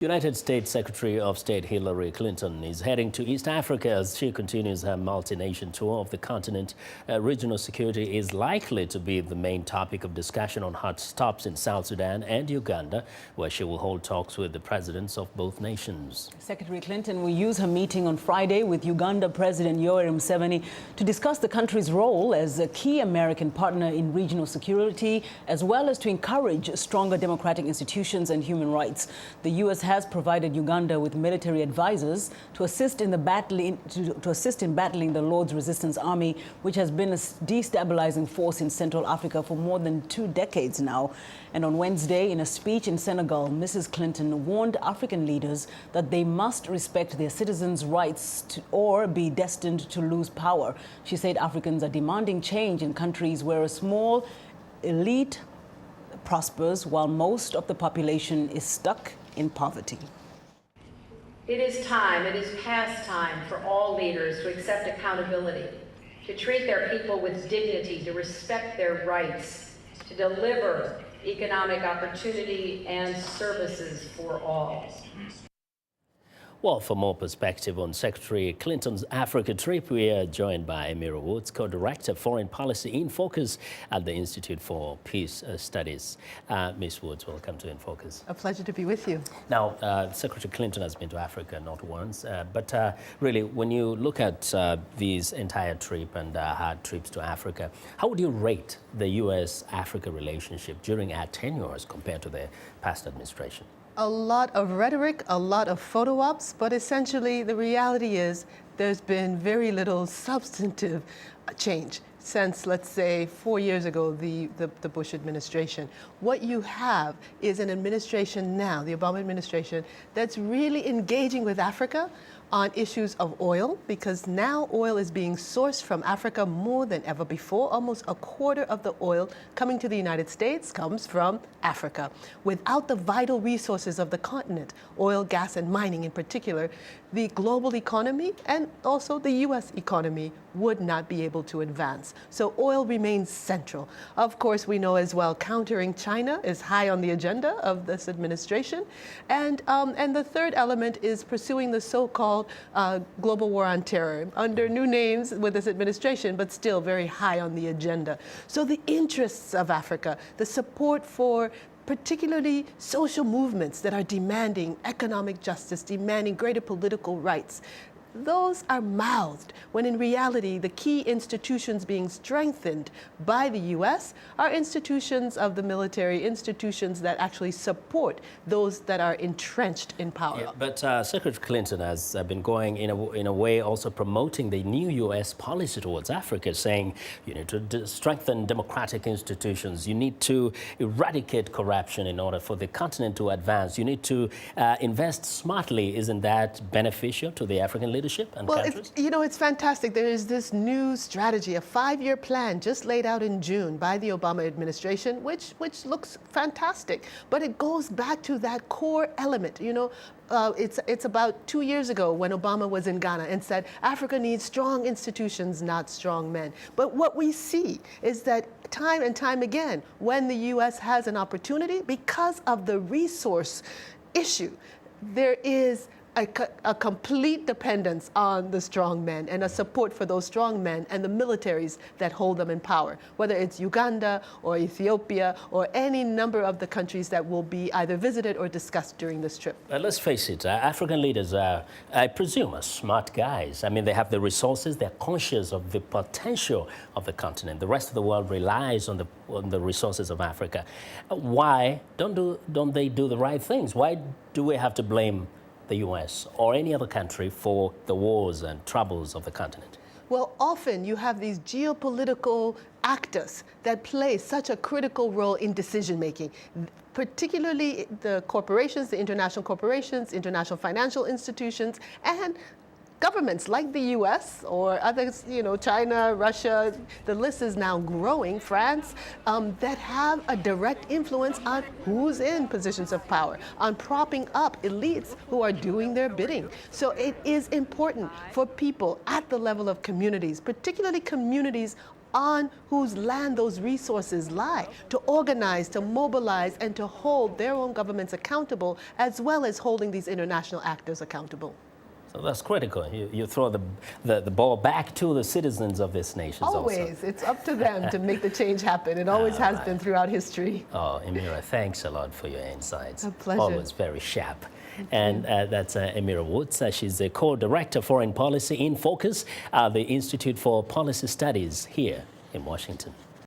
United States Secretary of State Hillary Clinton is heading to East Africa as she continues her multi-nation tour of the continent. Regional security is likely to be the main topic of discussion on hot stops in South Sudan and Uganda, where she will hold talks with the presidents of both nations. Secretary Clinton will use her meeting on Friday with Uganda President Yoweri Museveni to discuss the country's role as a key American partner in regional security, as well as to encourage stronger democratic institutions and human rights. The U.S. has provided Uganda with military advisors to assist in battling the Lord's Resistance Army, which has been a destabilizing force in Central Africa for more than 2 decades now. And on Wednesday, in a speech in Senegal, Mrs. Clinton warned African leaders that they must respect their citizens' rights or be destined to lose power. She said Africans are demanding change in countries where a small elite prospers while most of the population is stuck in poverty. It is past time for all leaders to accept accountability, to treat their people with dignity, to respect their rights, to deliver economic opportunity and services for all. Well, for more perspective on Secretary Clinton's Africa trip, we are joined by Emira Woods, Co-Director Foreign Policy in Focus at the Institute for Peace Studies. Ms. Woods, welcome to In Focus. A pleasure to be with you. Now, Secretary Clinton has been to Africa not once, but really, when you look at this entire trip and her trips to Africa, how would you rate the U.S.-Africa relationship during her tenure as compared to the past administration? A lot of rhetoric, a lot of photo ops, but essentially the reality is there's been very little substantive change since, let's say, 4 years ago, the Bush administration. What you have is an administration now, the Obama administration, that's really engaging with Africa on issues of oil, because now oil is being sourced from Africa more than ever before. Almost a quarter of the oil coming to the United States comes from Africa. Without the vital resources of the continent, oil, gas, and mining in particular, the global economy and also the U.S. economy would not be able to advance. So oil remains central. Of course, we know as well countering China is high on the agenda of this administration. And the third element is pursuing the so-called global war on terror under new names with this administration, but still very high on the agenda. So the interests of Africa, the support for particularly social movements that are demanding economic justice, demanding greater political rights, those are mouthed, when in reality the key institutions being strengthened by the U.S. are institutions of the military, institutions that actually support those that are entrenched in power. Yeah, but Secretary Clinton has been going in a way also promoting the new U.S. policy towards Africa, saying you need to strengthen democratic institutions, you need to eradicate corruption in order for the continent to advance, you need to invest smartly. Isn't that beneficial to the African leaders? And well, it's fantastic. There is this new strategy, a 5-year plan just laid out in June by the Obama administration, which looks fantastic. But it goes back to that core element. It's about 2 years ago when Obama was in Ghana and said, Africa needs strong institutions, not strong men. But what we see is that time and time again, when the U.S. has an opportunity, because of the resource issue, there is a complete dependence on the strong men and a support for those strong men and the militaries that hold them in power, whether it's Uganda or Ethiopia or any number of the countries that will be either visited or discussed during this trip. Let's face it, African leaders are, I presume, are smart guys. I mean, they have the resources, they're conscious of the potential of the continent. The rest of the world relies on the resources of Africa. Why don't they do the right things? Why do we have to blame the U.S. or any other country for the wars and troubles of the continent? Well, often you have these geopolitical actors that play such a critical role in decision-making, particularly the corporations, the international corporations, international financial institutions, and governments like the U.S. or others, China, Russia, the list is now growing, France, that have a direct influence on who's in positions of power, on propping up elites who are doing their bidding. So it is important for people at the level of communities, particularly communities on whose land those resources lie, to organize, to mobilize, and to hold their own governments accountable, as well as holding these international actors accountable. So that's critical. You throw the ball back to the citizens of these nations Always. also. It's up to them to make the change happen. It always has been throughout history. Oh, Emira, thanks a lot for your insights. A pleasure. Always very sharp. And that's Emira Woods. She's the co-director Foreign Policy in Focus, the Institute for Policy Studies here in Washington.